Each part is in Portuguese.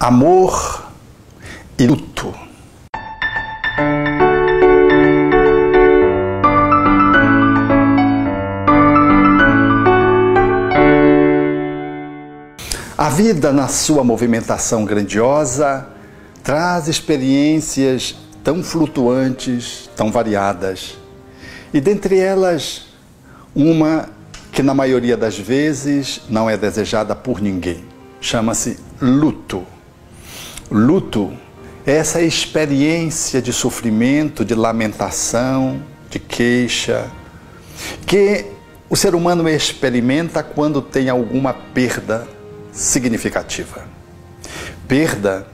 Amor e luto. A vida, na sua movimentação grandiosa, traz experiências tão flutuantes, tão variadas. E dentre elas, uma que na maioria das vezes não é desejada por ninguém. Chama-se luto. Luto é essa experiência de sofrimento, de lamentação, de queixa, que o ser humano experimenta quando tem alguma perda significativa. Perda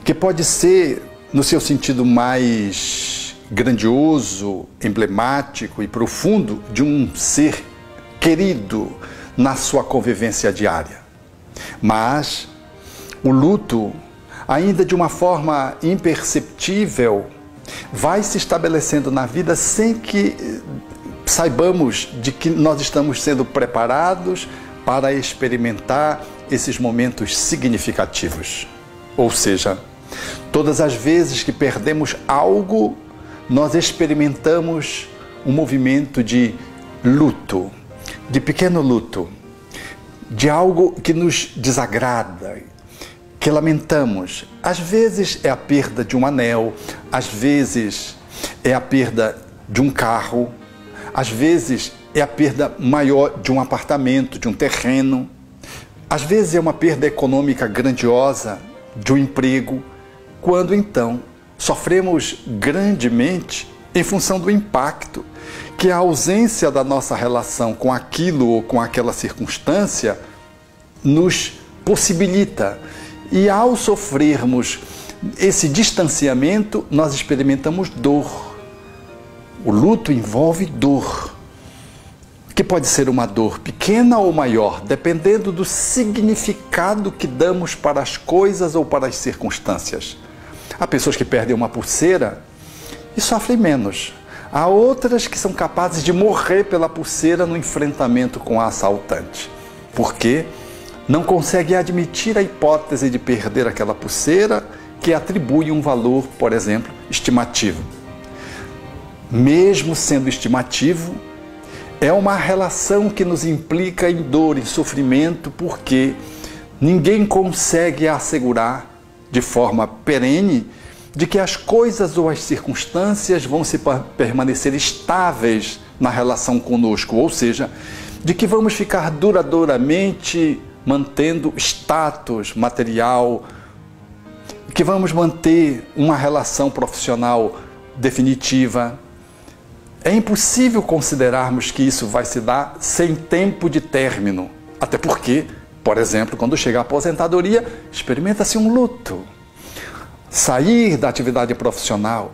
que pode ser, no seu sentido mais grandioso, emblemático e profundo, de um ser querido na sua convivência diária. Mas o luto, ainda de uma forma imperceptível, vai se estabelecendo na vida sem que saibamos de que nós estamos sendo preparados para experimentar esses momentos significativos. Ou seja, todas as vezes que perdemos algo, nós experimentamos um movimento de luto, de pequeno luto, de algo que nos desagrada, que lamentamos. Às vezes é a perda de um anel, às vezes é a perda de um carro, às vezes é a perda maior de um apartamento, de um terreno, às vezes é uma perda econômica grandiosa, de um emprego, quando então sofremos grandemente em função do impacto que a ausência da nossa relação com aquilo ou com aquela circunstância nos possibilita. E ao sofrermos esse distanciamento, nós experimentamos dor. O luto envolve dor, que pode ser uma dor pequena ou maior, dependendo do significado que damos para as coisas ou para as circunstâncias. Há pessoas que perdem uma pulseira e sofrem menos. Há outras que são capazes de morrer pela pulseira no enfrentamento com a assaltante. Por quê? Não consegue admitir a hipótese de perder aquela pulseira que atribui um valor, por exemplo, estimativo. Mesmo sendo estimativo, é uma relação que nos implica em dor, em sofrimento, porque ninguém consegue assegurar de forma perene de que as coisas ou as circunstâncias vão permanecer estáveis na relação conosco, ou seja, de que vamos ficar duradouramente mantendo status material, que vamos manter uma relação profissional definitiva. É impossível considerarmos que isso vai se dar sem tempo de término. Até porque, por exemplo, quando chega a aposentadoria, experimenta-se um luto. Sair da atividade profissional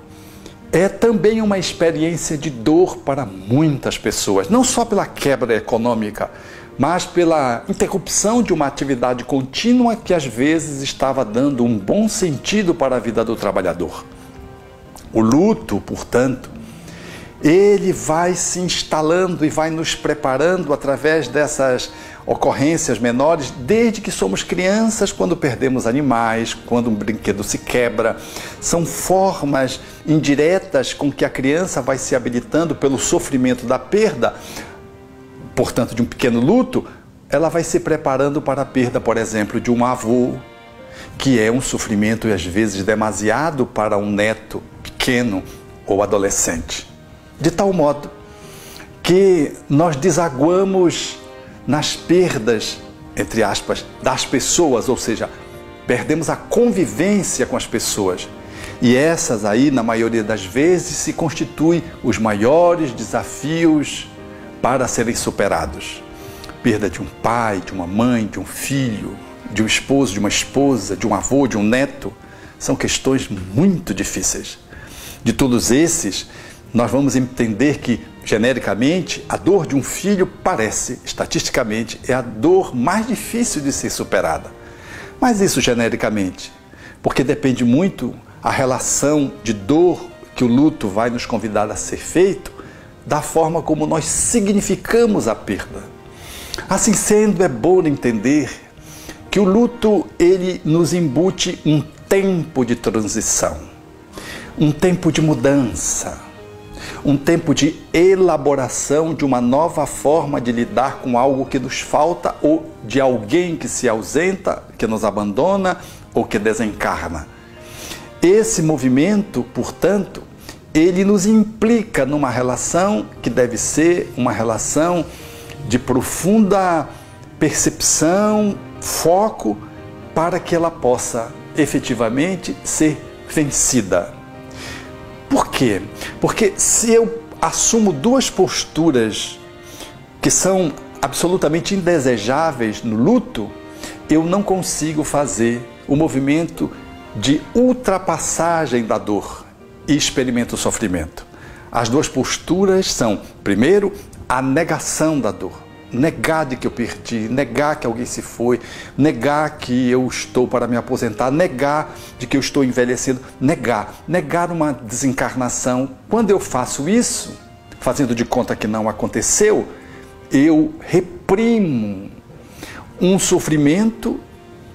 é também uma experiência de dor para muitas pessoas. Não só pela quebra econômica, mas pela interrupção de uma atividade contínua que às vezes estava dando um bom sentido para a vida do trabalhador. O luto, portanto, ele vai se instalando e vai nos preparando através dessas ocorrências menores, desde que somos crianças, quando perdemos animais, quando um brinquedo se quebra. São formas indiretas com que a criança vai se habilitando pelo sofrimento da perda, portanto, de um pequeno luto. Ela vai se preparando para a perda, por exemplo, de um avô, que é um sofrimento, às vezes, demasiado para um neto pequeno ou adolescente. De tal modo que nós desaguamos nas perdas, entre aspas, das pessoas, ou seja, perdemos a convivência com as pessoas. E essas aí, na maioria das vezes, se constituem os maiores desafios para serem superados. Perda de um pai, de uma mãe, de um filho, de um esposo, de uma esposa, de um avô, de um neto, são questões muito difíceis. De todos esses, nós vamos entender que, genericamente, a dor de um filho parece, estatisticamente, é a dor mais difícil de ser superada. Mas isso genericamente, porque depende muito a relação de dor que o luto vai nos convidar a ser feito, da forma como nós significamos a perda. Assim sendo, é bom entender que o luto ele nos embute um tempo de transição, um tempo de mudança, um tempo de elaboração de uma nova forma de lidar com algo que nos falta ou de alguém que se ausenta, que nos abandona ou que desencarna. Esse movimento, portanto, ele nos implica numa relação que deve ser uma relação de profunda percepção, foco, para que ela possa efetivamente ser vencida. Por quê? Porque se eu assumo duas posturas que são absolutamente indesejáveis no luto, eu não consigo fazer o movimento de ultrapassagem da dor e experimento o sofrimento. As duas posturas são, primeiro, a negação da dor. Negar de que eu perdi, negar que alguém se foi, negar que eu estou para me aposentar, negar de que eu estou envelhecendo, negar uma desencarnação. Quando eu faço isso, fazendo de conta que não aconteceu, eu reprimo um sofrimento,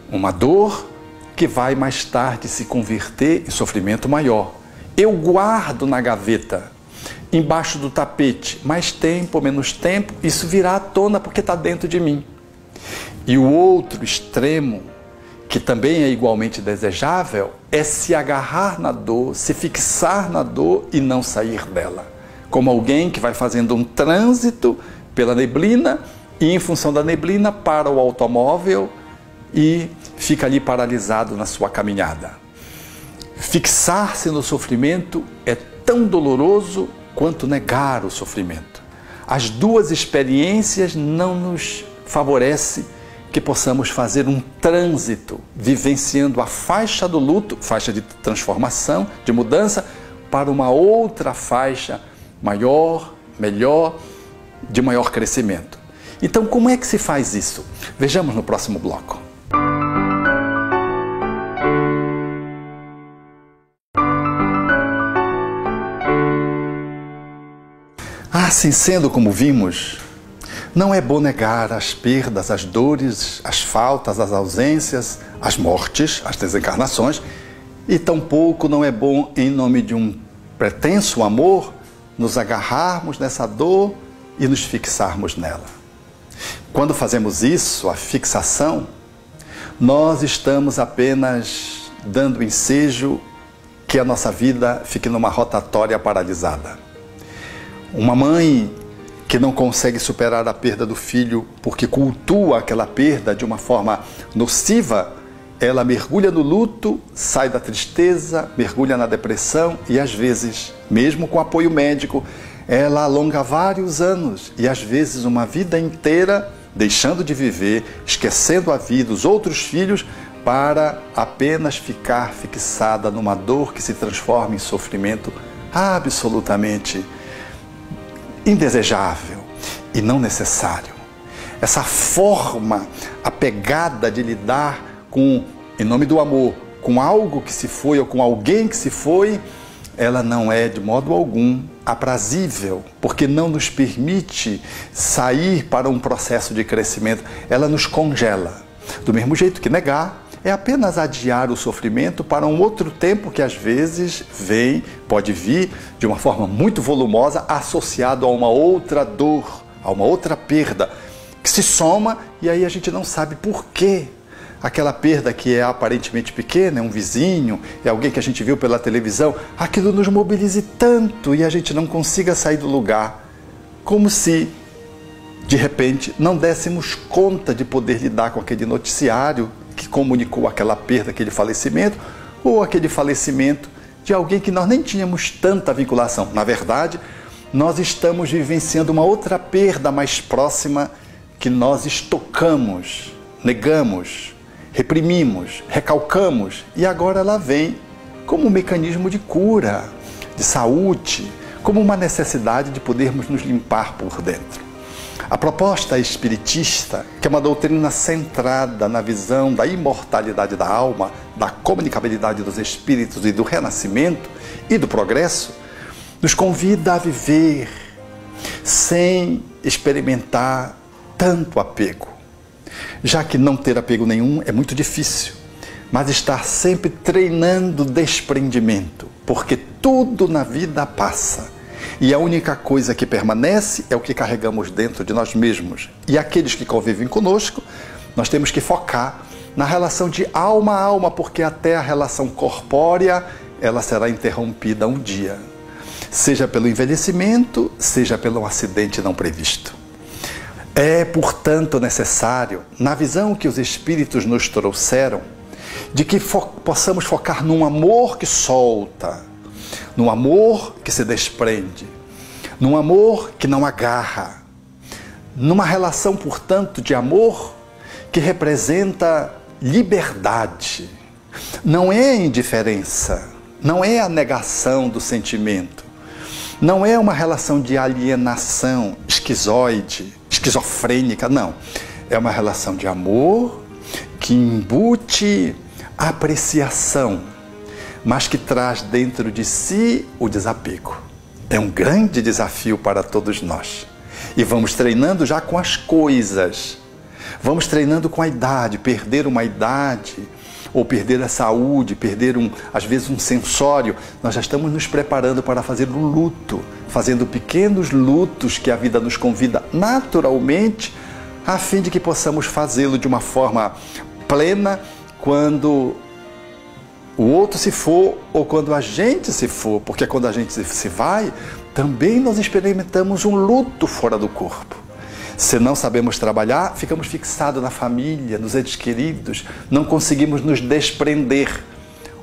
uma dor, que vai mais tarde se converter em sofrimento maior. Eu guardo na gaveta, embaixo do tapete, mais tempo ou menos tempo, isso virá à tona porque está dentro de mim. E o outro extremo, que também é igualmente desejável, é se agarrar na dor, se fixar na dor e não sair dela. Como alguém que vai fazendo um trânsito pela neblina e em função da neblina para o automóvel e fica ali paralisado na sua caminhada. Fixar-se no sofrimento é tão doloroso quanto negar o sofrimento. As duas experiências não nos favorecem que possamos fazer um trânsito, vivenciando a faixa do luto, faixa de transformação, de mudança, para uma outra faixa maior, melhor, de maior crescimento. Então, como é que se faz isso? Vejamos no próximo bloco. Assim sendo, como vimos, não é bom negar as perdas, as dores, as faltas, as ausências, as mortes, as desencarnações, e tampouco não é bom, em nome de um pretenso amor, nos agarrarmos nessa dor e nos fixarmos nela. Quando fazemos isso, a fixação, nós estamos apenas dando ensejo que a nossa vida fique numa rotatória paralisada. Uma mãe que não consegue superar a perda do filho porque cultua aquela perda de uma forma nociva, ela mergulha no luto, sai da tristeza, mergulha na depressão e às vezes, mesmo com apoio médico, ela alonga vários anos e às vezes uma vida inteira deixando de viver, esquecendo a vida, os outros filhos, para apenas ficar fixada numa dor que se transforma em sofrimento absolutamente indesejável e não necessário. Essa forma apegada de lidar com, em nome do amor, com algo que se foi ou com alguém que se foi, ela não é de modo algum aprazível, porque não nos permite sair para um processo de crescimento, ela nos congela. Do mesmo jeito que negar é apenas adiar o sofrimento para um outro tempo que às vezes pode vir de uma forma muito volumosa, associado a uma outra dor, a uma outra perda, que se soma e aí a gente não sabe por quê. Aquela perda que é aparentemente pequena, é um vizinho, é alguém que a gente viu pela televisão, aquilo nos mobilize tanto e a gente não consiga sair do lugar, como se de repente não dessemos conta de poder lidar com aquele noticiário que comunicou aquela perda, aquele falecimento, ou aquele falecimento de alguém que nós nem tínhamos tanta vinculação. Na verdade, nós estamos vivenciando uma outra perda mais próxima que nós estocamos, negamos, reprimimos, recalcamos, e agora ela vem como um mecanismo de cura, de saúde, como uma necessidade de podermos nos limpar por dentro. A proposta espiritista, que é uma doutrina centrada na visão da imortalidade da alma, da comunicabilidade dos espíritos e do renascimento e do progresso, nos convida a viver sem experimentar tanto apego, já que não ter apego nenhum é muito difícil, mas estar sempre treinando desprendimento, porque tudo na vida passa e a única coisa que permanece é o que carregamos dentro de nós mesmos. E aqueles que convivem conosco, nós temos que focar na relação de alma a alma, porque até a relação corpórea ela será interrompida um dia, seja pelo envelhecimento, seja pelo acidente não previsto. É, portanto, necessário, na visão que os Espíritos nos trouxeram, de que possamos focar num amor que solta, num amor que se desprende, num amor que não agarra, numa relação, portanto, de amor que representa liberdade. Não é indiferença, não é a negação do sentimento, não é uma relação de alienação esquizoide, esquizofrênica, não. É uma relação de amor que embute apreciação, mas que traz dentro de si o desapego. É um grande desafio para todos nós. E vamos treinando já com as coisas. Vamos treinando com a idade, perder uma idade, ou perder a saúde, perder às vezes um sensório. Nós já estamos nos preparando para fazer o luto, fazendo pequenos lutos que a vida nos convida naturalmente, a fim de que possamos fazê-lo de uma forma plena quando o outro se for ou quando a gente se for, porque quando a gente se vai, também nós experimentamos um luto fora do corpo. Se não sabemos trabalhar, ficamos fixados na família, nos entes queridos, não conseguimos nos desprender.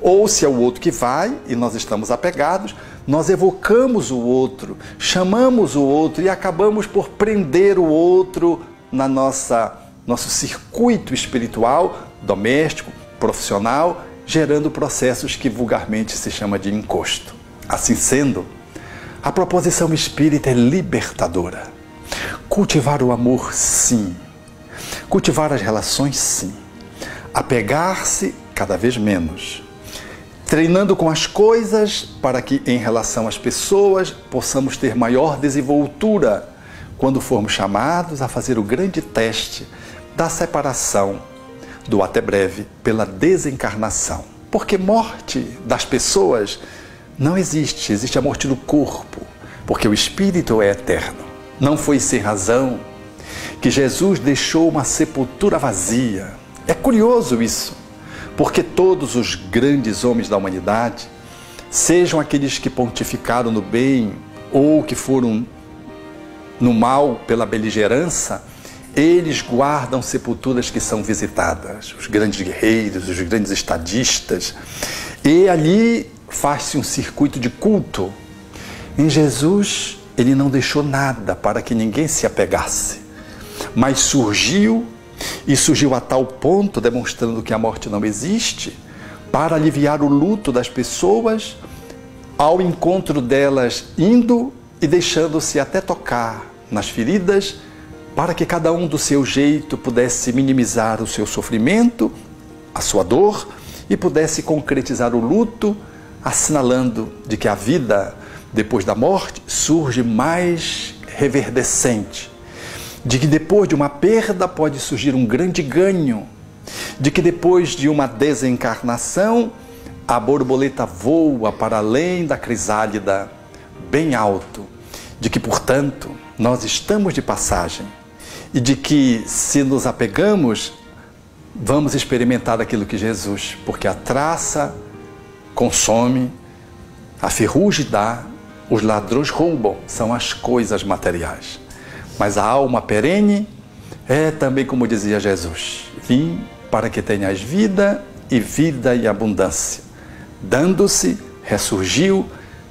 Ou se é o outro que vai e nós estamos apegados, nós evocamos o outro, chamamos o outro e acabamos por prender o outro na nosso circuito espiritual, doméstico, profissional, gerando processos que vulgarmente se chama de encosto. Assim sendo, a proposição espírita é libertadora. Cultivar o amor, sim. Cultivar as relações, sim. Apegar-se cada vez menos. Treinando com as coisas para que, em relação às pessoas, possamos ter maior desenvoltura quando formos chamados a fazer o grande teste da separação do até breve pela desencarnação. Porque morte das pessoas não existe, existe a morte do corpo, porque o espírito é eterno. Não foi sem razão que Jesus deixou uma sepultura vazia. É curioso isso, porque todos os grandes homens da humanidade, sejam aqueles que pontificaram no bem ou que foram no mal pela beligerância, eles guardam sepulturas que são visitadas, os grandes guerreiros, os grandes estadistas, e ali faz-se um circuito de culto. Em Jesus, ele não deixou nada para que ninguém se apegasse, mas surgiu a tal ponto, demonstrando que a morte não existe, para aliviar o luto das pessoas, ao encontro delas indo e deixando-se até tocar nas feridas, para que cada um do seu jeito pudesse minimizar o seu sofrimento, a sua dor, e pudesse concretizar o luto, assinalando de que a vida depois da morte surge mais reverdecente, de que depois de uma perda pode surgir um grande ganho, de que depois de uma desencarnação a borboleta voa para além da crisálida, bem alto, de que, portanto, nós estamos de passagem e de que, se nos apegamos, vamos experimentar aquilo que Jesus, porque a traça consome, a ferrugem dá, os ladrões roubam, são as coisas materiais. Mas a alma perene é também, como dizia Jesus, vim para que tenhas vida e vida em abundância. Dando-se, ressurgiu,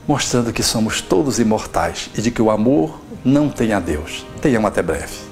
mostrando que somos todos imortais e de que o amor não tem adeus. Tenham até breve.